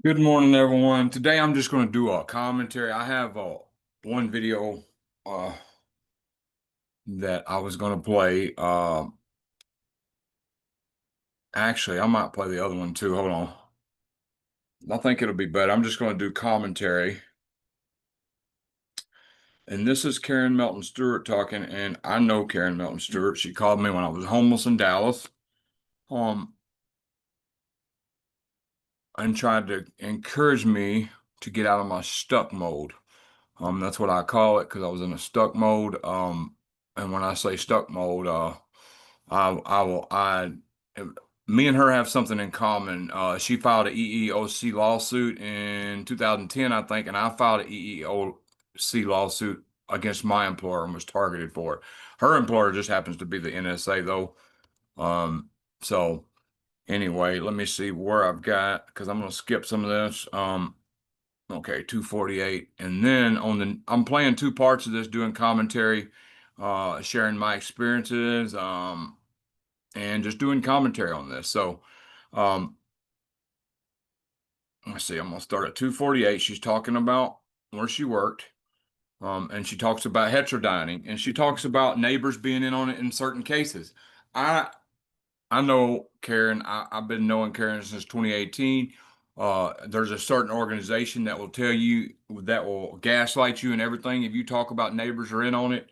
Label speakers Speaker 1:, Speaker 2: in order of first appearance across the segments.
Speaker 1: Good morning, everyone. Today I'm just going to do a commentary. I have one video uh, that I was going to play. Actually, I might play the other one too. Hold on. I think it'll be better. I'm just going to do commentary. And this is Karen Melton Stewart talking. And I know Karen Melton Stewart. She called me when I was homeless in Dallas, um, and tried to encourage me to get out of my stuck mode. That's what I call it because I was in a stuck mode. And when I say stuck mode, I will, me and her have something in common. She filed a EEOC lawsuit in 2010, I think, and I filed a EEOC lawsuit against my employer and was targeted for it. Her employer just happens to be the NSA, though. Um, so anyway, let me see where I've got because I'm going to skip some of this. Okay, 248. And then I'm playing two parts of this, doing commentary, sharing my experiences, and just doing commentary on this. So, um, let's see, I'm gonna start at 248. She's talking about where she worked, and she talks about heterodyning, and she talks about neighbors being in on it in certain cases. I I know Karen. I've been knowing Karen since 2018. There's a certain organization that will tell you that will gaslight you and everything if you talk about neighbors are in on it.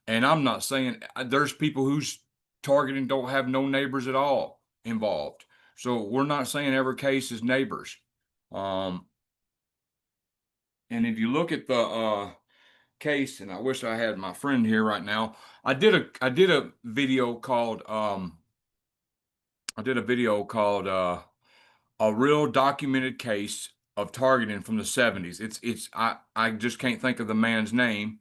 Speaker 1: And I'm not saying there's people who's targeting don't have no neighbors at all involved. So we're not saying every case is neighbors. Um, and if you look at the case, and I wish I had my friend here right now. I did a video called a real documented case of targeting from the 70s. I just can't think of the man's name.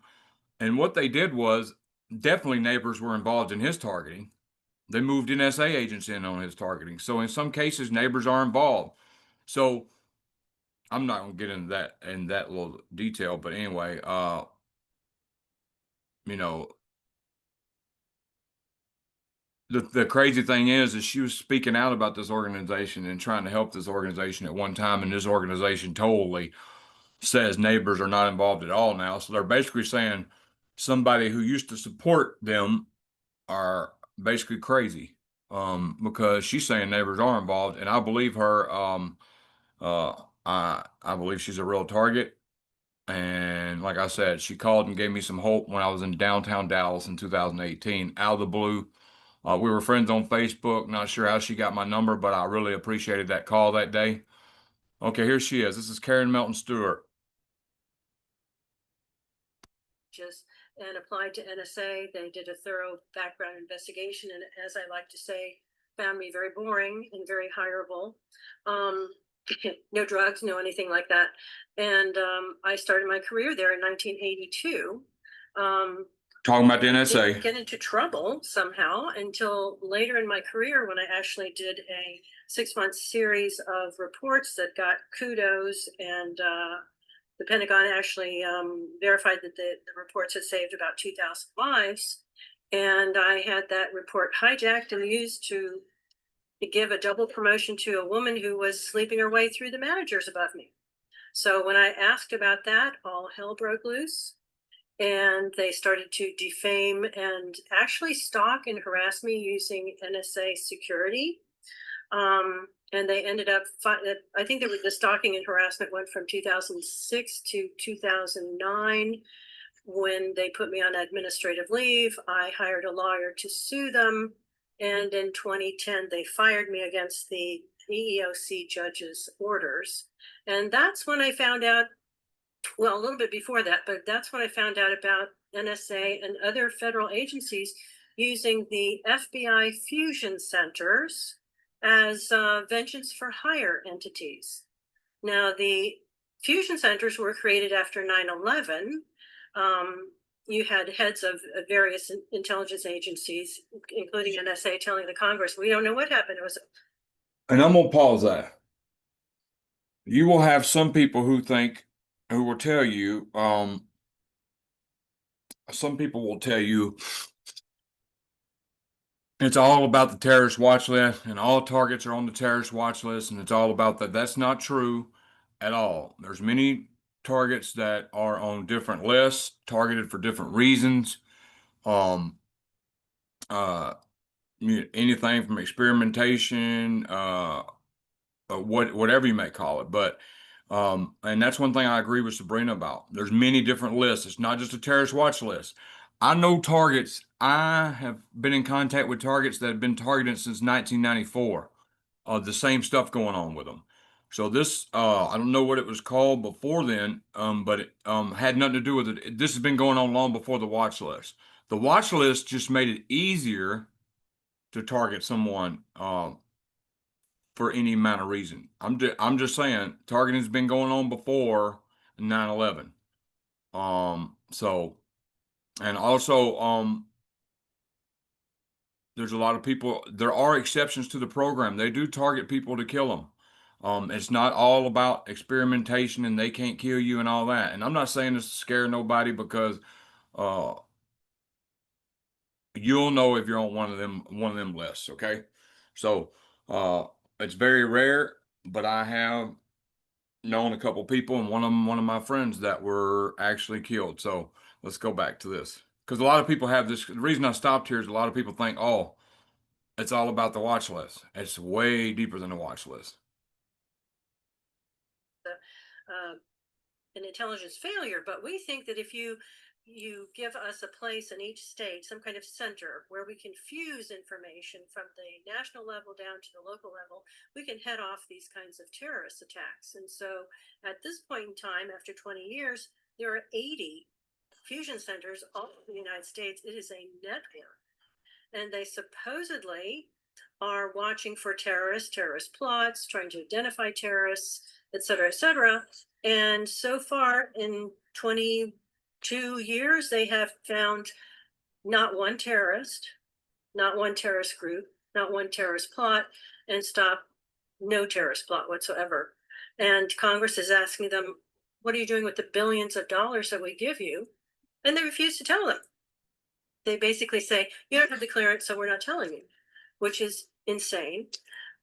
Speaker 1: And what they did was definitely neighbors were involved in his targeting. They moved NSA agents in on his targeting. So in some cases, neighbors are involved. So I'm not gonna get into that in that little detail, but anyway, you know, the crazy thing is she was speaking out about this organization and trying to help this organization at one time, and this organization totally says neighbors are not involved at all now. So they're basically saying somebody who used to support them are basically crazy, because she's saying neighbors are involved, and I believe her. Uh, I believe she's a real target. And like I said, she called and gave me some hope when I was in downtown Dallas in 2018, out of the blue. We were friends on Facebook. Not sure how she got my number, but I really appreciated that call that day. Okay, here she is. This is Karen Melton Stewart.
Speaker 2: Just and applied to NSA. They did a thorough background investigation, and as I like to say, found me very boring and very hireable. Um, no drugs, no anything like that. And I started my career there in 1982.
Speaker 1: Talking about the
Speaker 2: Didn't
Speaker 1: NSA.
Speaker 2: get into trouble somehow until later in my career when I actually did a 6 month series of reports that got kudos, and the Pentagon actually verified that the reports had saved about 2,000 lives. And I had that report hijacked and used to give a double promotion to a woman who was sleeping her way through the managers above me. So when I asked about that, all hell broke loose. And they started to defame and actually stalk and harass me using NSA security. And they ended up, I think there was the stalking and harassment went from 2006 to 2009 when they put me on administrative leave. I hired a lawyer to sue them. And in 2010, they fired me against the EEOC judge's orders. And that's when I found out, well, a little bit before that, but that's when I found out about NSA and other federal agencies using the FBI fusion centers as vengeance for hire entities. Now, the fusion centers were created after 9/11. You had heads of various intelligence agencies, including NSA, telling the Congress, we don't know what happened. It was.
Speaker 1: And I'm gonna pause that. You will have some people who will tell you, some people will tell you it's all about the terrorist watch list and all targets are on the terrorist watch list and it's all about that. That's not true. at all. There's many targets that are on different lists, targeted for different reasons. Um, uh, Anything from experimentation, whatever you may call it. But and that's one thing I agree with Sabrina about. There's many different lists. It's not just a terrorist watch list. I know targets. I have been in contact with targets that have been targeted since 1994. The same stuff going on with them. So this, I don't know what it was called before then, but it had nothing to do with it. This has been going on long before the watch list. The watch list just made it easier to target someone for any amount of reason. I'm just saying targeting's been going on before 9/11. So and also there's a lot of people. There are exceptions to the program. They do target people to kill them. It's not all about experimentation and they can't kill you and all that. And I'm not saying this to scare nobody because uh, you'll know if you're on one of them lists. Okay, so uh, it's very rare, but I have known a couple people, and one of my friends that were actually killed. So let's go back to this because a lot of people have this. The reason I stopped here is a lot of people think, oh, it's all about the watch list. It's way deeper than the watch list.
Speaker 2: Uh, an intelligence failure, but we think that if you give us a place in each state, some kind of center where we can fuse information from the national level down to the local level, we can head off these kinds of terrorist attacks. And so at this point in time, after 20 years, there are 80 fusion centers all over the United States. It is a network, and they supposedly are watching for terrorists, terrorist plots, trying to identify terrorists, et cetera, et cetera. And so far, in 22 years, they have found not one terrorist, not one terrorist group, not one terrorist plot, and stop no terrorist plot whatsoever. And Congress is asking them, what are you doing with the billions of dollars that we give you? And they refuse to tell them. They basically say, you don't have the clearance, so we're not telling you, which is insane.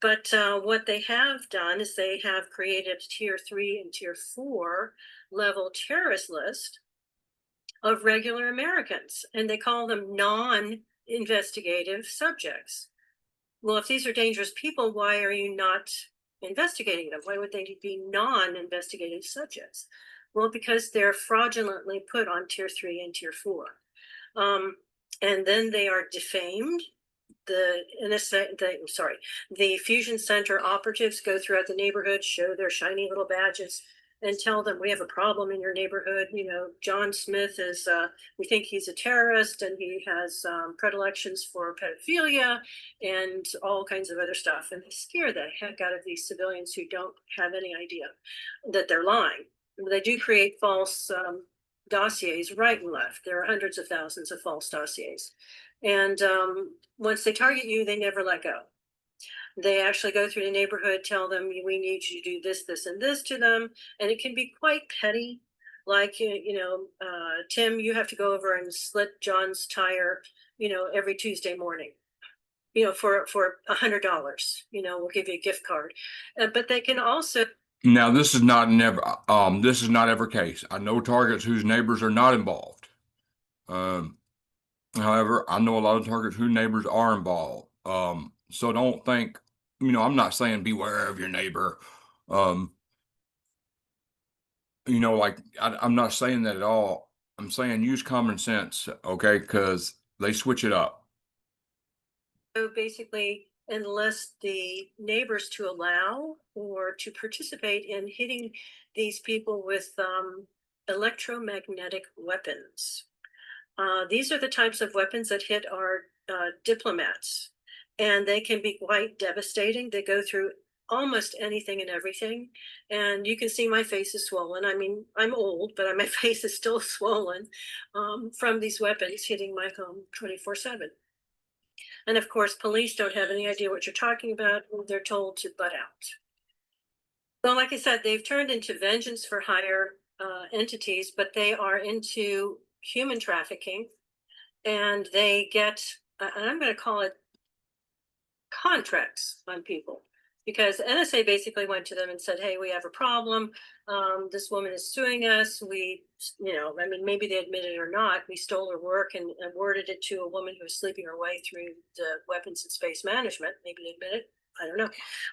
Speaker 2: But what they have done is they have created tier 3 and tier 4 level terrorist list of regular Americans, and they call them non-investigative subjects. Well, if these are dangerous people, why are you not investigating them? Why would they be non-investigative subjects? Well, because they're fraudulently put on tier 3 and tier 4. And then they are defamed. The fusion center operatives go throughout the neighborhood, show their shiny little badges, and tell them we have a problem in your neighborhood. John Smith is, we think he's a terrorist, and he has predilections for pedophilia and all kinds of other stuff. And they scare the heck out of these civilians who don't have any idea that they're lying. They do create false dossiers right and left. There are hundreds of thousands of false dossiers. And once they target you, they never let go. They actually go through the neighborhood, tell them, we need you to do this, this, and this to them. And it can be quite petty. Like, Tim, you have to go over and slit John's tire, every Tuesday morning, for $100, we'll give you a gift card. But they can also.
Speaker 1: Now, this is not every case. I know targets whose neighbors are not involved. Um, However, I know a lot of targets whose neighbors are involved. So don't think, I'm not saying beware of your neighbor. Um, like I'm not saying that at all. I'm saying use common sense, okay? Because they switch it up.
Speaker 2: So basically enlist the neighbors to allow or to participate in hitting these people with electromagnetic weapons. These are the types of weapons that hit our diplomats, and they can be quite devastating. They go through almost anything and everything, and you can see my face is swollen. I mean, I'm old, but my face is still swollen from these weapons hitting my home 24/7. And of course, police don't have any idea what you're talking about. They're told to butt out. So, like I said, they've turned into vengeance for hire entities, but they are into human trafficking, and they get, and I'm going to call it contracts on people. because NSA basically went to them and said, "Hey, we have a problem. This woman is suing us. I mean, maybe they admitted it or not. We stole her work and worded it to a woman who was sleeping her way through the weapons and space management. Maybe they admitted. I don't know,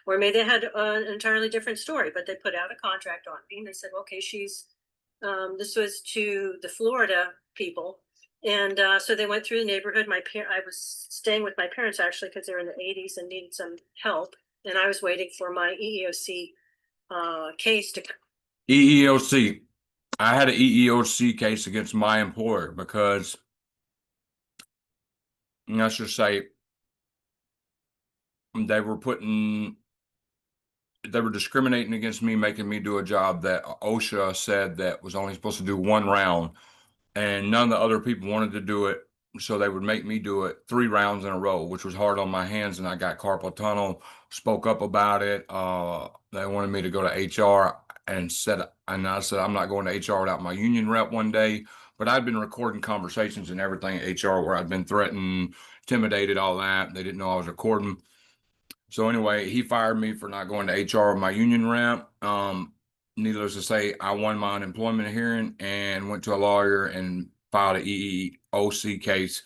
Speaker 2: or maybe they had an entirely different story. But they put out a contract on me, and they said, okay, she's. This was to the Florida people, and so they went through the neighborhood. I was staying with my parents actually because they were in the 80s and needed some help, and I was waiting for my EEOC case to.
Speaker 1: EEOC. I had an EEOC case against my employer because, let's just say, they were putting they were discriminating against me, making me do a job that OSHA said that was only supposed to do one round, and none of the other people wanted to do it. So they would make me do it 3 rounds in a row, which was hard on my hands. And I got carpal tunnel, spoke up about it. They wanted me to go to HR and I said, I'm not going to HR without my union rep one day. But I'd been recording conversations and everything at HR where I'd been threatened, intimidated, all that. They didn't know I was recording. So anyway, he fired me for not going to HR with my union rep. Needless to say, I won my unemployment hearing and went to a lawyer and filed an EEOC case.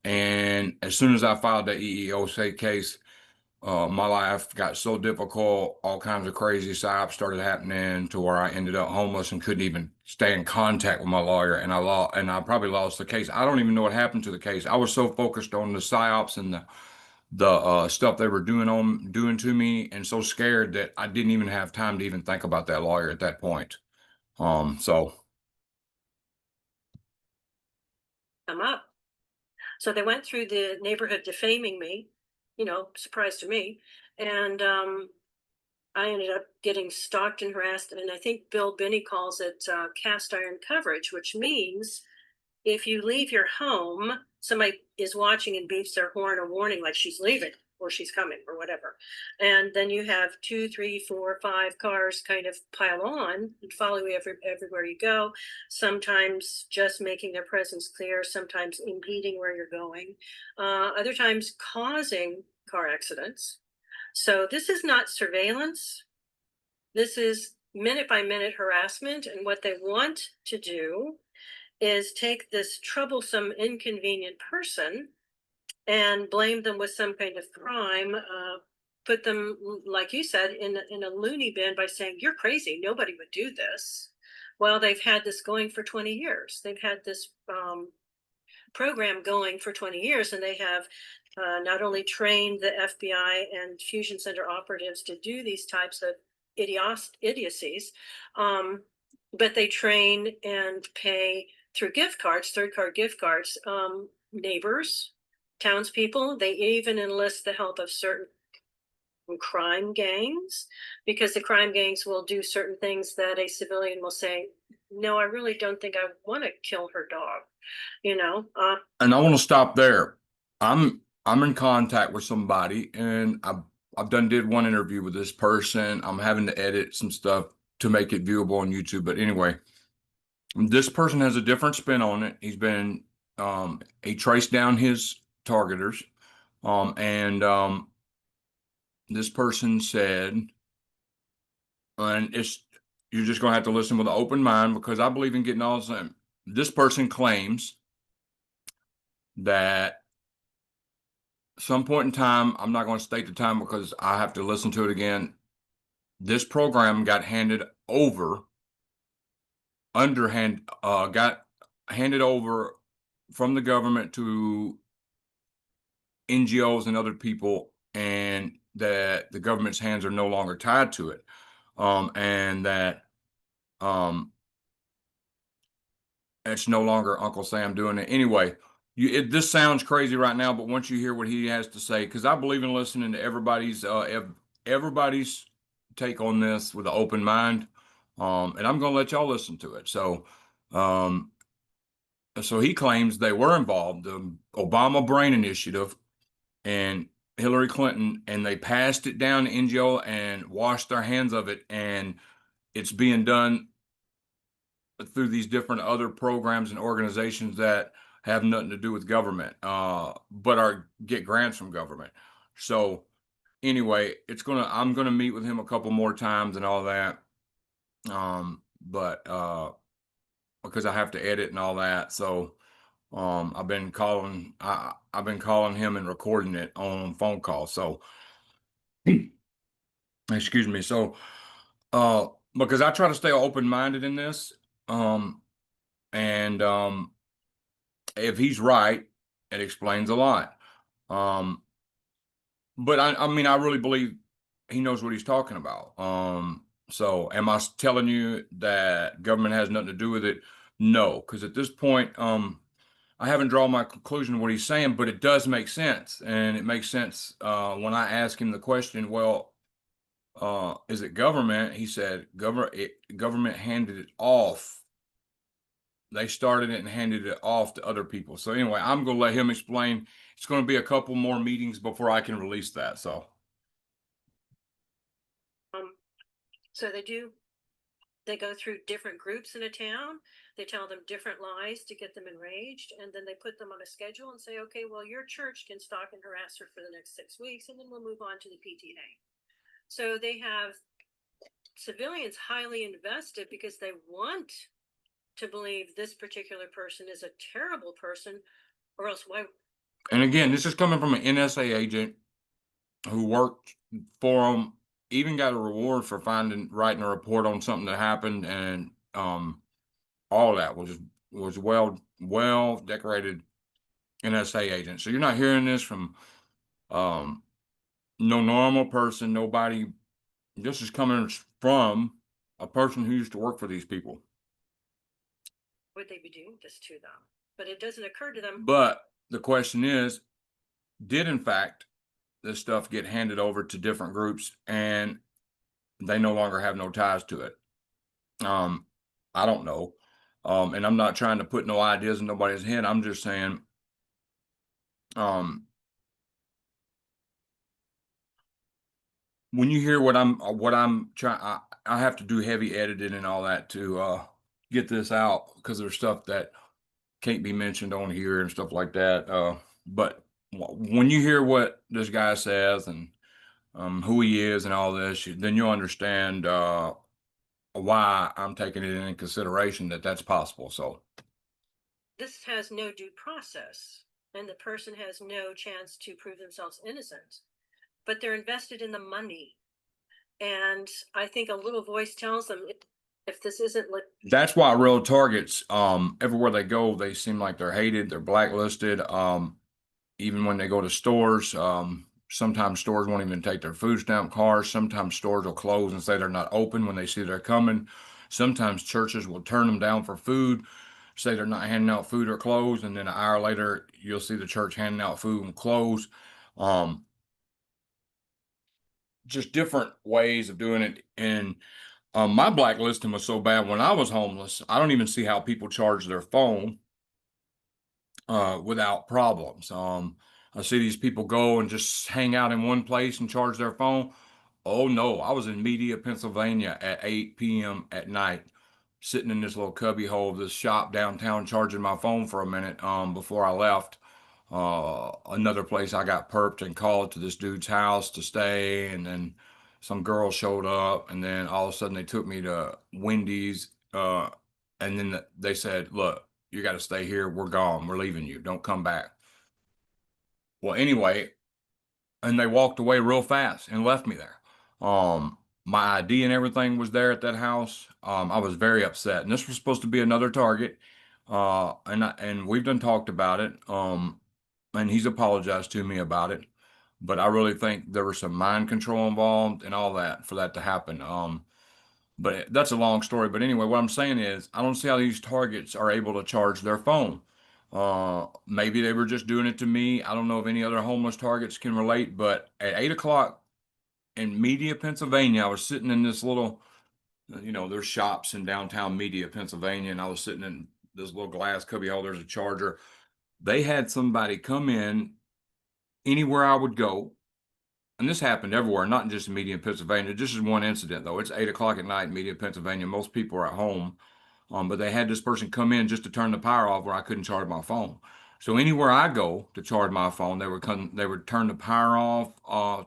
Speaker 1: And as soon as I filed the EEOC case, my life got so difficult, all kinds of crazy stuff started happening to where I ended up homeless and couldn't even stay in contact with my lawyer. And I probably lost the case. I don't even know what happened to the case. I was so focused on the psyops and the stuff they were doing to me, and so scared that I didn't even have time to even think about that lawyer at that point. So
Speaker 2: Come up. So they went through the neighborhood defaming me, surprise to me. And I ended up getting stalked and harassed. And I think Bill Binney calls it cast iron coverage, which means if you leave your home, somebody is watching and beeps their horn, a warning like she's leaving or she's coming or whatever. And then you have 2, 3, 4, 5 cars kind of pile on and follow you everywhere you go, sometimes just making their presence clear, sometimes impeding where you're going, other times causing car accidents. So this is not surveillance. This is minute by minute harassment. And what they want to do is take this troublesome, inconvenient person and blame them with some kind of crime, put them, like you said, in a loony bin by saying, you're crazy, nobody would do this. Well, they've had this going for 20 years. They've had this program going for 20 years, and they have not only trained the FBI and Fusion Center operatives to do these types of idiocies, but they train and pay through gift cards, third card gift cards, neighbors, townspeople. They even enlist the help of certain crime gangs, because the crime gangs will do certain things that a civilian will say, no, I really don't think I want to kill her dog, you know.
Speaker 1: and I want to stop there. I'm in contact with somebody, and I've did one interview with this person. I'm having to edit some stuff to make it viewable on YouTube. But anyway, this person has a different spin on it. He traced down his targeters, and this person said, and you're just going to have to listen with an open mind because I believe in getting all the same. This person claims that some point in time, I'm not going to state the time because I have to listen to it again. This program got handed over, got handed over from the government to NGOs and other people, and that the government's hands are no longer tied to it. And that it's no longer Uncle Sam doing it. Anyway, this sounds crazy right now, but once you hear what he has to say, because I believe in listening to everybody's take on this with an open mind, and I'm going to let y'all listen to it. Um, so he claims they were involved, the Obama Brain Initiative and Hillary Clinton, and they passed it down to NGO and washed their hands of it, and it's being done through these different other programs and organizations that have nothing to do with government, but get grants from government. So anyway, I'm gonna meet with him a couple more times and all that. But because I have to edit and all that, so I've been calling him and recording it on phone calls. So excuse me. So because I try to stay open minded in this, um, and if he's right, it explains a lot. Um, but I mean, I really believe he knows what he's talking about. So am telling you that government has nothing to do with it? No, because at this point, I haven't drawn my conclusion of what he's saying, but it does make sense, and it makes sense when I ask him the question. Well, is it government? He said, government handed it off. They started it and handed it off to other people. So anyway, I'm going to let him explain. It's going to be a couple more meetings before I can release that. So
Speaker 2: Um, so they go through different groups in a town. They tell them different lies to get them enraged, and then they put them on a schedule and say, okay, well, your church can stalk and harass her for the next 6 weeks, and then we'll move on to the PTA. So they have civilians highly invested because they want to believe this particular person is a terrible person, or else why?
Speaker 1: and again, this is coming from an NSA agent who worked for him, even got a reward for writing a report on something that happened, and all that was well decorated NSA agent. So you're not hearing this from um, no normal person, nobody. This is coming from a person who used to work for these people.
Speaker 2: Would they be doing this to them? But it doesn't occur to them.
Speaker 1: But the question is, did in fact this stuff get handed over to different groups and they no longer have no ties to it? Um, I don't know. And I'm not trying to put no ideas in nobody's head. I'm just saying, um, when you hear what I'm trying, I have to do heavy editing and all that to get this out because there's stuff that can't be mentioned on here and stuff like that. But when you hear what this guy says and who he is and all this, then you'll understand why I'm taking it into consideration that that's possible. So
Speaker 2: This has no due process, and the person has no chance to prove themselves innocent. But they're invested in the money, and I think a little voice tells them if this isn't like.
Speaker 1: that's why real targets, everywhere they go, they seem like they're hated, they're blacklisted. Even when they go to stores, sometimes stores won't even take their food stamp cards. Sometimes stores will close and say they're not open when they see they're coming. Sometimes churches will turn them down for food, say they're not handing out food or clothes, and then an hour later you'll see the church handing out food and clothes. Um, just different ways of doing it. And my blacklisting was so bad when I was homeless. I don't even see how people charge their phone without problems. I see these people go and just hang out in one place and charge their phone. Oh no, I was in Media, Pennsylvania at 8 p.m. at night, sitting in this little cubby hole of this shop downtown, charging my phone for a minute before I left. Another place I got perped and called to this dude's house to stay, and then some girl showed up, and then all of a sudden they took me to Wendy's, and then they said, "Look, you got to stay here. We're gone. We're leaving you. Don't come back." Well, anyway, and they walked away real fast and left me there. My ID and everything was there at that house. I was very upset, and this was supposed to be another target. And we've done talked about it. And he's apologized to me about it. But I really think there was some mind control involved and all that for that to happen. But that's a long story. But anyway, what I'm saying is, I don't see how these targets are able to charge their phone. Maybe they were just doing it to me. I don't know if any other homeless targets can relate, but at 8 o'clock in Media, Pennsylvania, I was sitting in this little, there's shops in downtown Media, Pennsylvania, and I was sitting in this little glass cubby hole. There's a charger. They had somebody come in anywhere I would go. And this happened everywhere, not just in Media, Pennsylvania. This is one incident, though. It's 8 o'clock at night in Media, Pennsylvania. Most people are at home. But they had this person come in just to turn the power off where I couldn't charge my phone. So anywhere I go to charge my phone, they would turn the power off,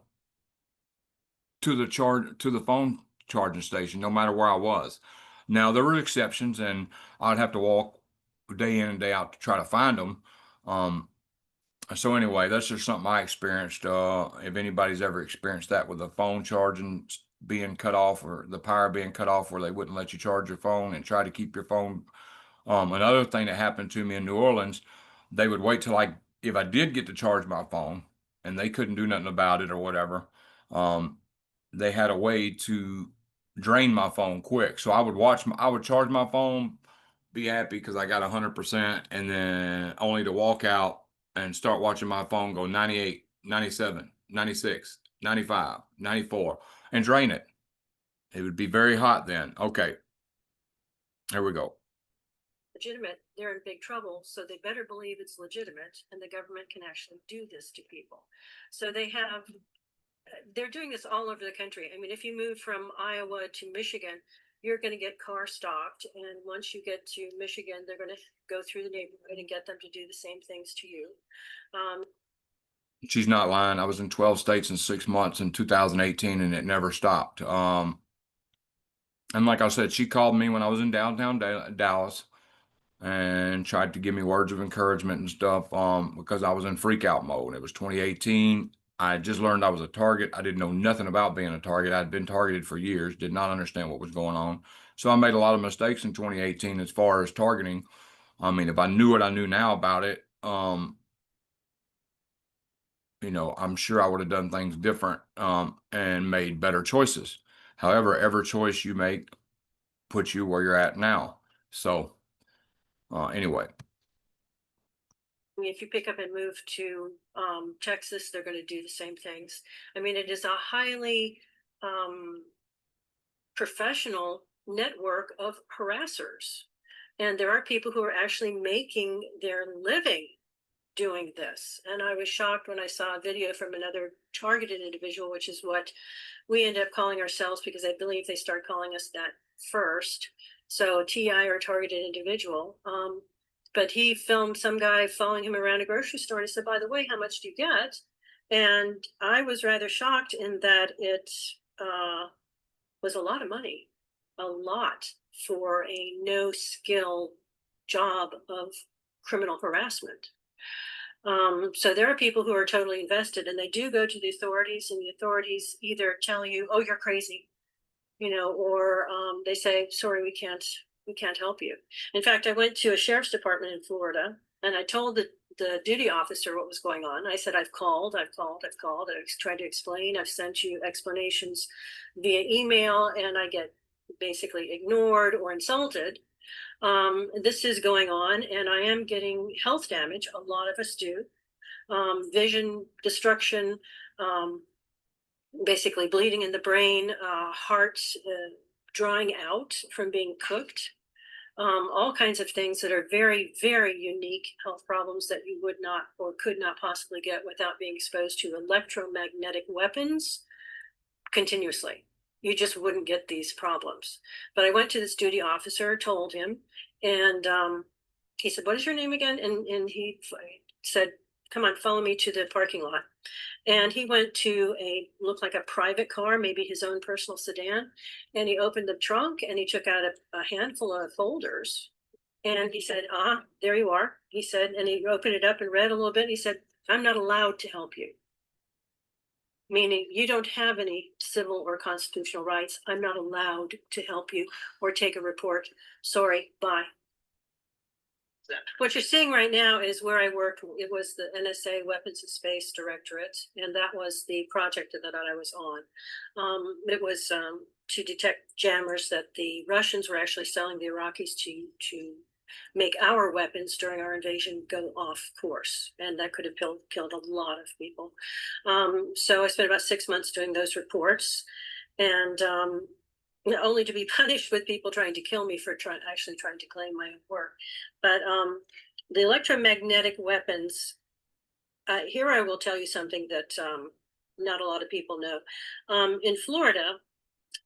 Speaker 1: to the phone charging station, no matter where I was. Now there were exceptions, and I'd have to walk day in and day out to try to find them. Um, so anyway, that's just something I experienced. If anybody's ever experienced that with the phone charging being cut off or the power being cut off, where they wouldn't let you charge your phone and try to keep your phone. Another thing that happened to me in New Orleans, they would wait till if I did get to charge my phone and they couldn't do nothing about it or whatever, um, they had a way to drain my phone quick. So I would charge my phone, be happy because I got 100%, and then only to walk out and start watching my phone go 98, 97, 96, 95, 94, and drain it. It would be very hot then. Okay, here we go.
Speaker 2: Legitimate, they're in big trouble. So they better believe it's legitimate and the government can actually do this to people. So they're doing this all over the country. I mean, if you move from Iowa to Michigan, you're going to get car stopped. And once you get to Michigan, they're going to go through the neighborhood and get them to do the same things to you.
Speaker 1: She's not lying. I was in 12 states in 6 months in 2018, and it never stopped. And like I said, she called me when I was in downtown Dallas and tried to give me words of encouragement and stuff, because I was in freak out mode. It was 2018. I just learned I was a target. I didn't know nothing about being a target. I'd been targeted for years, did not understand what was going on. So I made a lot of mistakes in 2018 as far as targeting. I mean, if I knew what I knew now about it, I'm sure I would have done things different, and made better choices. However, every choice you make puts you where you're at now. So, anyway,
Speaker 2: I mean, if you pick up and move to Texas, they're going to do the same things. I mean, it is a highly um, professional network of harassers. And there are people who are actually making their living doing this. And I was shocked when I saw a video from another targeted individual, which is what we end up calling ourselves because I believe they start calling us that first. So TI or targeted individual. But he filmed some guy following him around a grocery store and he said, by the way, how much do you get? And I was rather shocked in that it was a lot of money, a lot for a no skill job of criminal harassment. So there are people who are totally invested and they do go to the authorities and the authorities either tell you, oh, you're crazy, or they say, sorry, we can't help you. In fact, I went to a sheriff's department in Florida and I told the duty officer what was going on. I said, I've called. I've tried to explain. I've sent you explanations via email and I get basically ignored or insulted. This is going on and I am getting health damage. A lot of us do. Vision destruction, basically bleeding in the brain, heart drying out from being cooked, all kinds of things that are very, very unique health problems that you would not or could not possibly get without being exposed to electromagnetic weapons continuously. You just wouldn't get these problems. But I went to this duty officer, told him, and he said, what is your name again? And he said, come on, follow me to the parking lot. And he went to looked like a private car, maybe his own personal sedan. And he opened the trunk and he took out a handful of folders. And he said, there you are. He said, and he opened it up and read a little bit. And he said, I'm not allowed to help you. Meaning you don't have any civil or constitutional rights. I'm not allowed to help you or take a report. Sorry, bye. What you're seeing right now is where I worked. It was the NSA Weapons of Space Directorate, and that was the project that I was on. It was to detect jammers that the Russians were actually selling the Iraqis to make our weapons during our invasion go off course, and that could have killed a lot of people. So I spent about 6 months doing those reports, and only to be punished with people trying to kill me for actually trying to claim my work. But the electromagnetic weapons, here I will tell you something that not a lot of people know. In Florida,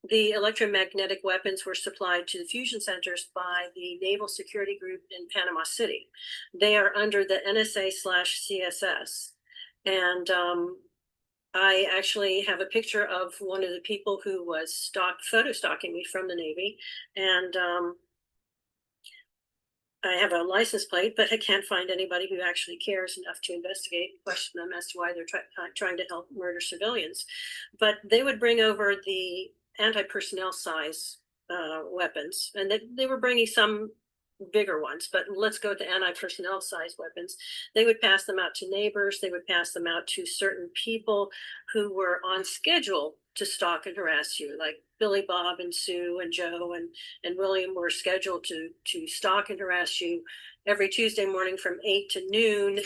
Speaker 2: the electromagnetic weapons were supplied to the fusion centers by the Naval Security Group in Panama City. They are under the NSA/CSS. And I actually have a picture of one of the people who was photo stalking me from the Navy, and I have a license plate, but I can't find anybody who actually cares enough to investigate and question them as to why they're trying to help murder civilians. But they would bring over the anti-personnel size weapons, and they were bringing some bigger ones, but let's go to anti-personnel size weapons. They would pass them out to neighbors. They would pass them out to certain people who were on schedule to stalk and harass you, like Billy Bob and Sue and Joe and William were scheduled to stalk and harass you every Tuesday morning from 8 to noon.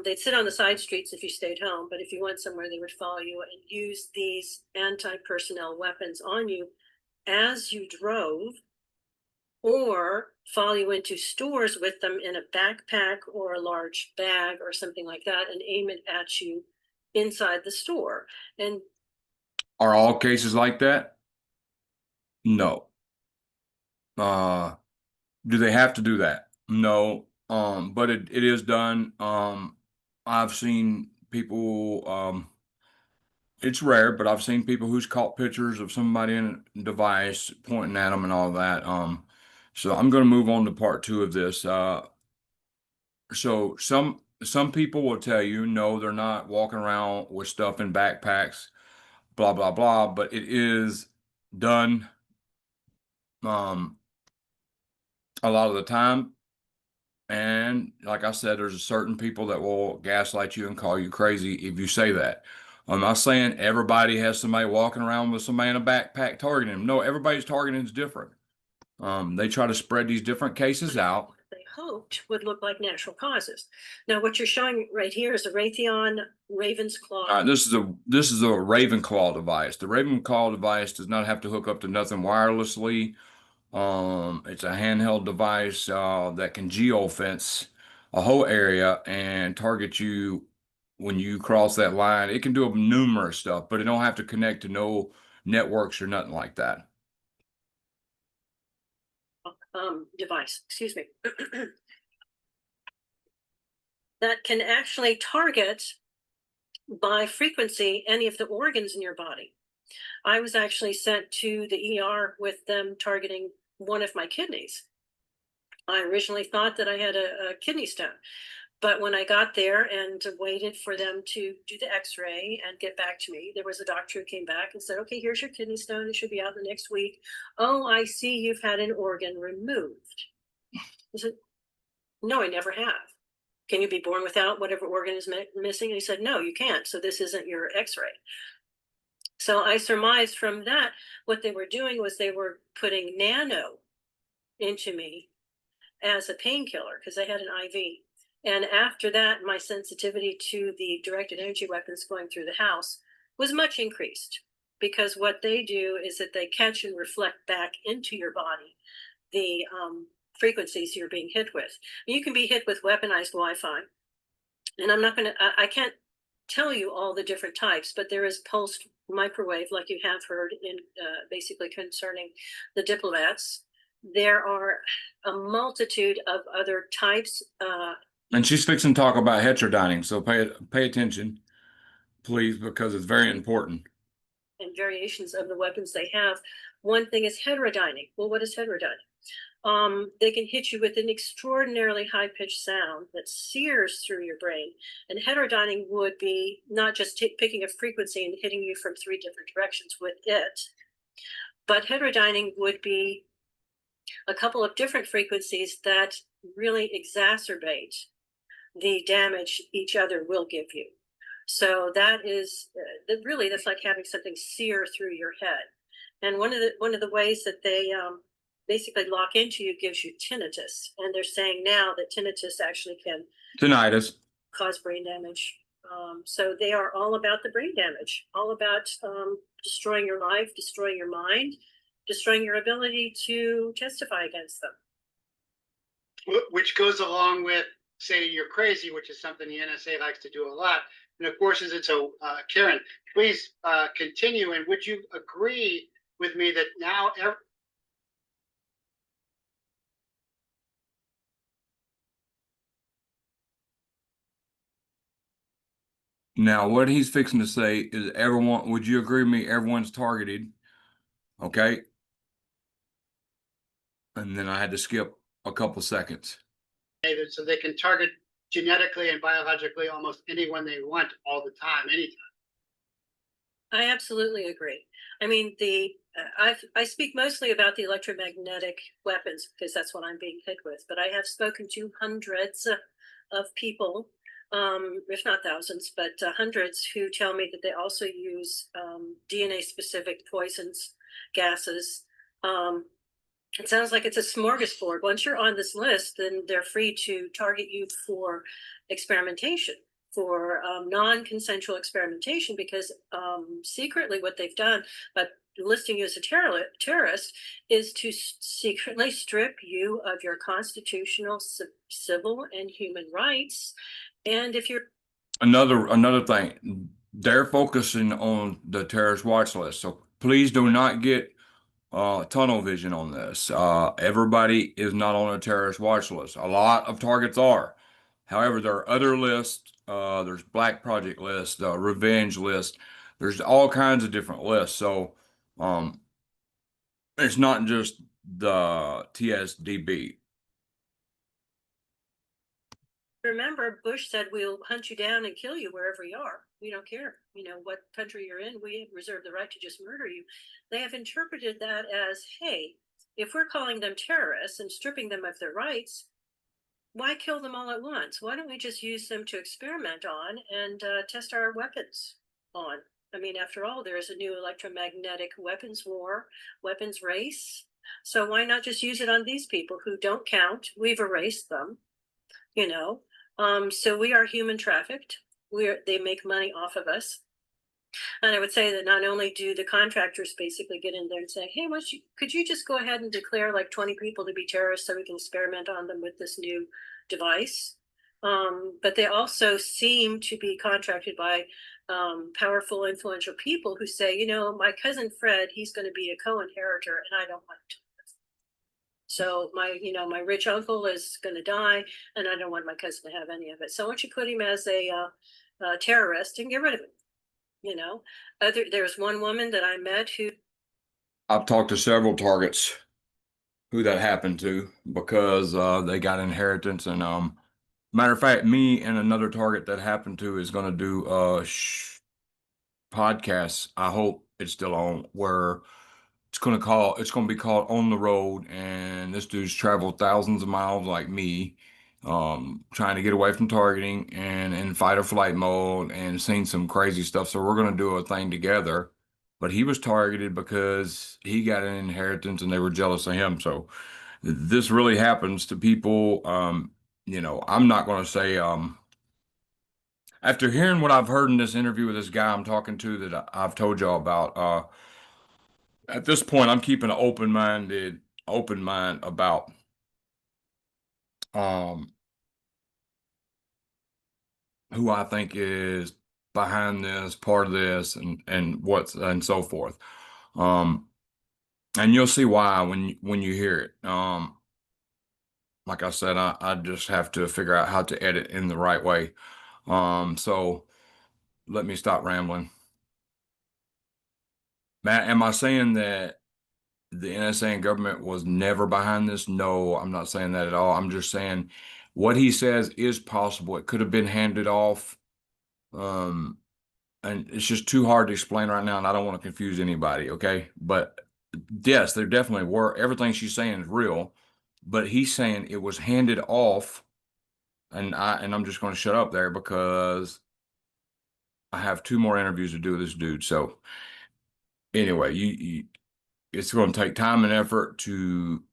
Speaker 2: They'd sit on the side streets if you stayed home, but if you went somewhere, they would follow you and use these anti-personnel weapons on you as you drove, or follow you into stores with them in a backpack or a large bag or something like that and aim it at you inside the store. And
Speaker 1: Are all cases like that? No. Uh, do they have to do that? No. But it is done. I've seen people, it's rare, but I've seen people who's caught pictures of somebody in a device pointing at them and all that. So I'm going to move on to part two of this. So some people will tell you no, they're not walking around with stuff in backpacks, blah blah blah. But it is done um, a lot of the time. And like I said, there's a certain people that will gaslight you and call you crazy if you say that. I'm not saying everybody has somebody walking around with somebody in a backpack targeting them. No, everybody's targeting is different. They try to spread these different cases out.
Speaker 2: they hoped would look like natural causes. Now, what you're showing right here is a Raytheon Raven's Claw.
Speaker 1: This is a Ravenclaw device. The Ravenclaw device does not have to hook up to nothing wirelessly. It's a handheld device that can geofence a whole area and target you when you cross that line. It can do numerous stuff, but it don't have to connect to no networks or nothing like that.
Speaker 2: Device, excuse me, that can actually target by frequency any of the organs in your body. I was actually sent to the ER with them targeting one of my kidneys. I originally thought that I had a kidney stone, but when I got there and waited for them to do the x-ray and get back to me, there was a doctor who came back and said, okay, here's your kidney stone. It should be out the next week. Oh, I see you've had an organ removed. I said, no, I never have. Can you be born without whatever organ is missing? And he said, no, you can't. So this isn't your x-ray. So I surmised from that, what they were doing was they were putting nano into me as a painkiller because I had an IV. And after that, my sensitivity to the directed energy weapons going through the house was much increased, because what they do is that they catch and reflect back into your body the frequencies you're being hit with. You can be hit with weaponized Wi-Fi, and I'm not going to, I can't tell you all the different types, but there is pulsed microwave, like you have heard in basically concerning the diplomats. There are a multitude of other types.
Speaker 1: And she's fixing to talk about heterodyning, so pay attention, please, because it's very important.
Speaker 2: And variations of the weapons they have. One thing is heterodyning. Well, what is heterodyning? They can hit you with an extraordinarily high-pitched sound that sears through your brain. And heterodyning would be not just picking a frequency and hitting you from 3 different directions with it, but heterodyning would be a couple of different frequencies that really exacerbate the damage each other will give you. So that is really, that's like having something sear through your head. And one of the ways that they basically lock into you gives you tinnitus. And they're saying now that tinnitus actually can
Speaker 1: Tinnitus.
Speaker 2: cause brain damage. So they are all about the brain damage, all about destroying your life, destroying your mind, destroying your ability to testify against them.
Speaker 3: Which goes along with saying you're crazy, which is something the NSA likes to do a lot. And of course, as it's Karen, please continue. And would you agree with me that now
Speaker 1: Now, what he's fixing to say is everyone, would you agree with me? Everyone's targeted. Okay. And then I had to skip a couple seconds.
Speaker 3: So they can target genetically and biologically almost anyone they want all the time, anytime.
Speaker 2: I absolutely agree. I mean, I speak mostly about the electromagnetic weapons because that's what I'm being hit with. But I have spoken to hundreds of people, if not thousands, but hundreds who tell me that they also use DNA specific poisons, gases. Um, it sounds like it's a smorgasbord. Once you're on this list, then they're free to target you for experimentation, for non-consensual experimentation, because secretly what they've done by listing you as a terrorist is to secretly strip you of your constitutional, civil, and human rights. And if you're
Speaker 1: Another thing, they're focusing on the terrorist watch list. So please do not get tunnel vision on this. Everybody is not on a terrorist watch list. A lot of targets are. However, there are other lists. There's Black Project list, Revenge list. There's all kinds of different lists. So it's not just the TSDB.
Speaker 2: remember, Bush said we'll hunt you down and kill you wherever you are. We don't care, what country you're in. We reserve the right to just murder you. They have interpreted that as, hey, if we're calling them terrorists and stripping them of their rights, why kill them all at once? Why don't we just use them to experiment on and test our weapons on? I mean, after all, there is a new electromagnetic weapons war, weapons race. So why not just use it on these people who don't count? We've erased them, you know. So we are human trafficked. They make money off of us. And I would say that not only do the contractors basically get in there and say, hey, could you just go ahead and declare like 20 people to be terrorists so we can experiment on them with this new device? But they also seem to be contracted by powerful, influential people who say, my cousin Fred, he's going to be a co-inheritor and I don't want to. So my rich uncle is going to die and I don't want my cousin to have any of it. So why don't you put him as a terrorist and get rid of him? There's one woman that I met who
Speaker 1: I've talked to several targets who that happened to because they got inheritance. And matter of fact, me and another target that happened to is going to do podcasts. I hope it's still on, where it's going to be called On the Road. And this dude's traveled thousands of miles like me, trying to get away from targeting and in fight or flight mode and seen some crazy stuff. So we're going to do a thing together. But he was targeted because he got an inheritance and they were jealous of him. So this really happens to people. I'm not going to say, after hearing what I've heard in this interview with this guy I'm talking to that I've told y'all about, at this point, I'm keeping an open mind about um, who I think is behind this, part of this, and so forth. And you'll see why when you hear it. Like I said, I just have to figure out how to edit in the right way. So let me stop rambling. Matt, am I saying that the NSA and government was never behind this? No, I'm not saying that at all. I'm just saying what he says is possible. It could have been handed off. Um, and it's just too hard to explain right now, and I don't want to confuse anybody, okay? But yes, there definitely were. Everything she's saying is real, but he's saying it was handed off, and I'm just going to shut up there because I have two more interviews to do with this dude. So anyway, it's going to take time and effort to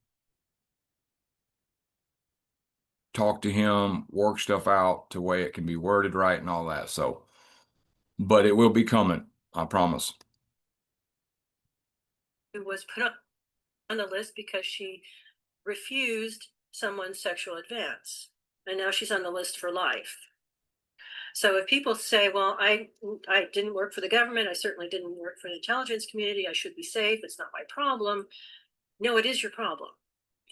Speaker 1: talk to him, work stuff out to way it can be worded right and all that. So, but it will be coming, I promise.
Speaker 2: was put up on the list because she refused someone's sexual advance. And now she's on the list for life. So if people say, well, I didn't work for the government, I certainly didn't work for the intelligence community, I should be safe, it's not my problem. No, it is your problem.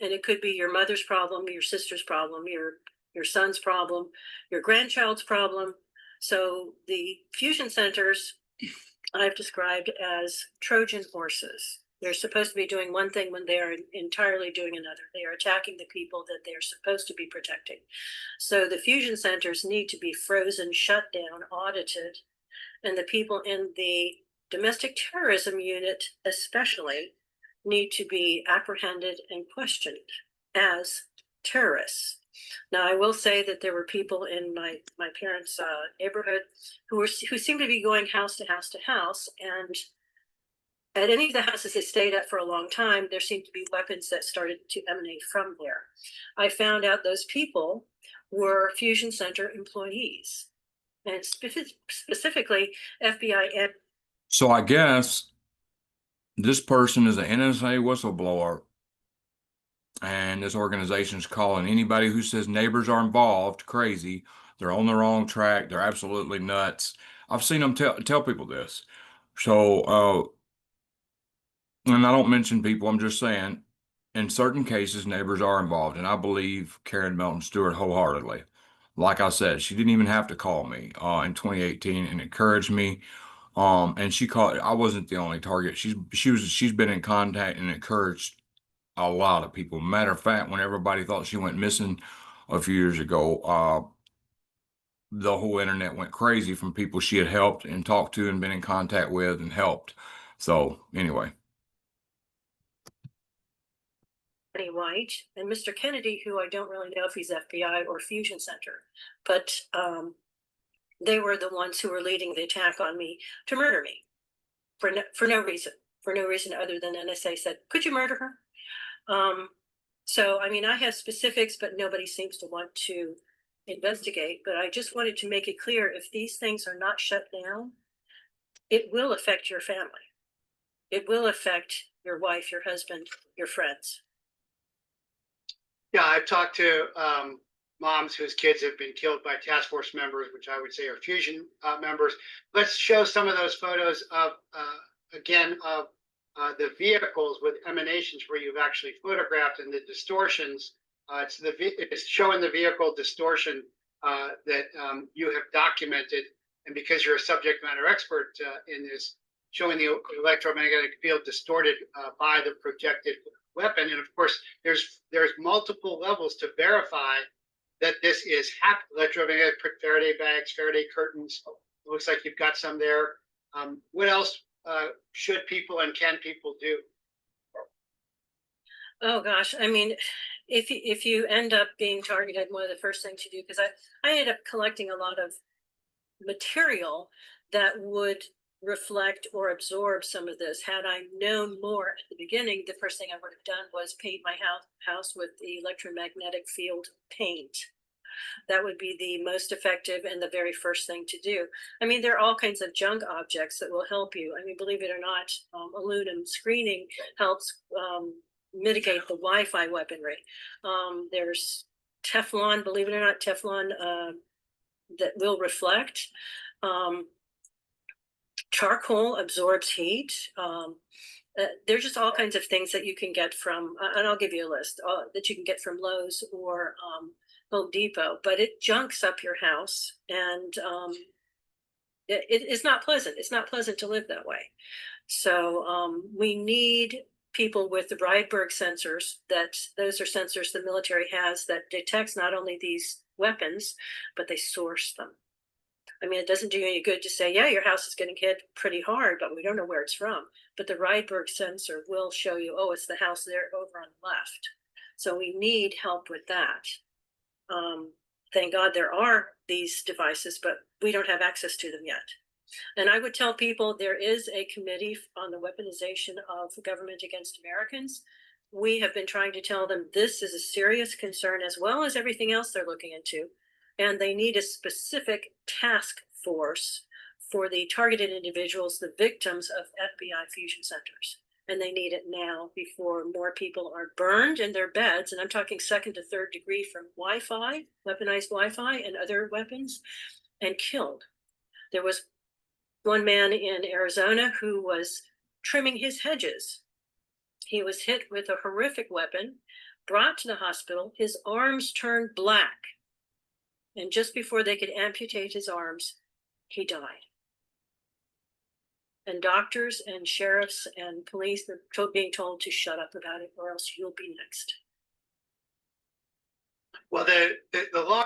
Speaker 2: And it could be your mother's problem, your sister's problem, your son's problem, your grandchild's problem. So the fusion centers I've described as Trojan horses. They're supposed to be doing one thing when they are entirely doing another. They are attacking the people that they are supposed to be protecting. So the fusion centers need to be frozen, shut down, audited, and the people in the domestic terrorism unit especially need to be apprehended and questioned as terrorists. Now, I will say that there were people in my parents' neighborhood who seemed to be going house to house to house, and at any of the houses they stayed at for a long time, there seemed to be weapons that started to emanate from there. I found out those people were Fusion Center employees, and specifically FBI. And
Speaker 1: So I guess this person is an NSA whistleblower, and this organization is calling anybody who says neighbors are involved crazy. They're on the wrong track. They're absolutely nuts. I've seen them tell people this. So, and I don't mention people, I'm just saying, in certain cases, neighbors are involved, and I believe Karen Melton Stewart wholeheartedly. Like I said, she didn't even have to call me in 2018 and encourage me. And she called. I wasn't the only target. She's been in contact and encouraged a lot of people. Matter of fact, when everybody thought she went missing a few years ago, the whole internet went crazy from people she had helped and talked to and been in contact with and helped. So anyway.
Speaker 2: White and Mr. Kennedy, who I don't really know if he's FBI or Fusion Center, but they were the ones who were leading the attack on me to murder me for no reason other than NSA said, "Could you murder her?" So I mean, I have specifics, but nobody seems to want to investigate. But I just wanted to make it clear: if these things are not shut down, it will affect your family. It will affect your wife, your husband, your friends.
Speaker 3: Yeah, I've talked to moms whose kids have been killed by task force members, which I would say are fusion members. Let's show some of those photos of, again, of the vehicles with emanations where you've actually photographed and the distortions. It's showing the vehicle distortion that you have documented. And because you're a subject matter expert in this, showing the electromagnetic field distorted by the projected weapon. And of course, there's multiple levels to verify that this is electromagnetic Faraday bags, Faraday curtains. It looks like you've got some there. What else should people and can people do?
Speaker 2: Oh gosh, I mean, if you end up being targeted, one of the first things you do, because I ended up collecting a lot of material that would reflect or absorb some of this. Had I known more at the beginning, the first thing I would have done was paint my house with the electromagnetic field paint. That would be the most effective and the very first thing to do. I mean, there are all kinds of junk objects that will help you. I mean, believe it or not, aluminum screening helps mitigate the Wi-Fi weaponry. There's Teflon, believe it or not, Teflon that will reflect. Charcoal absorbs heat. There's just all kinds of things that you can get from, and I'll give you a list that you can get from Lowe's or Home Depot, but it junks up your house, and it's not pleasant. It's not pleasant to live that way. So we need people with the Rydberg sensors. Those are sensors the military has that detects not only these weapons, but they source them. I mean, it doesn't do you any good to say, yeah, your house is getting hit pretty hard, but we don't know where it's from. But the Rydberg sensor will show you, oh, it's the house there over on the left. So we need help with that. Thank God there are these devices, but we don't have access to them yet. And I would tell people there is a committee on the weaponization of government against Americans. We have been trying to tell them this is a serious concern as well as everything else they're looking into. And they need a specific task force for the targeted individuals, the victims of FBI fusion centers. And they need it now before more people are burned in their beds. And I'm talking second to third degree from Wi-Fi, weaponized Wi-Fi and other weapons, and killed. There was one man in Arizona who was trimming his hedges. He was hit with a horrific weapon, brought to the hospital. His arms turned black. And just before they could amputate his arms, he died. And doctors and sheriffs and police are being told to shut up about it, or else you'll be next.
Speaker 3: Well, the law.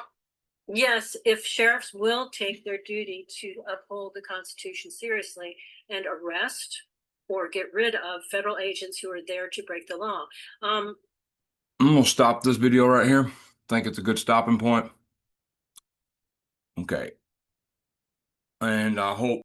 Speaker 2: Yes, if sheriffs will take their duty to uphold the Constitution seriously and arrest or get rid of federal agents who are there to break the law.
Speaker 1: I'm gonna stop this video right here. Think it's a good stopping point. Okay. And I hope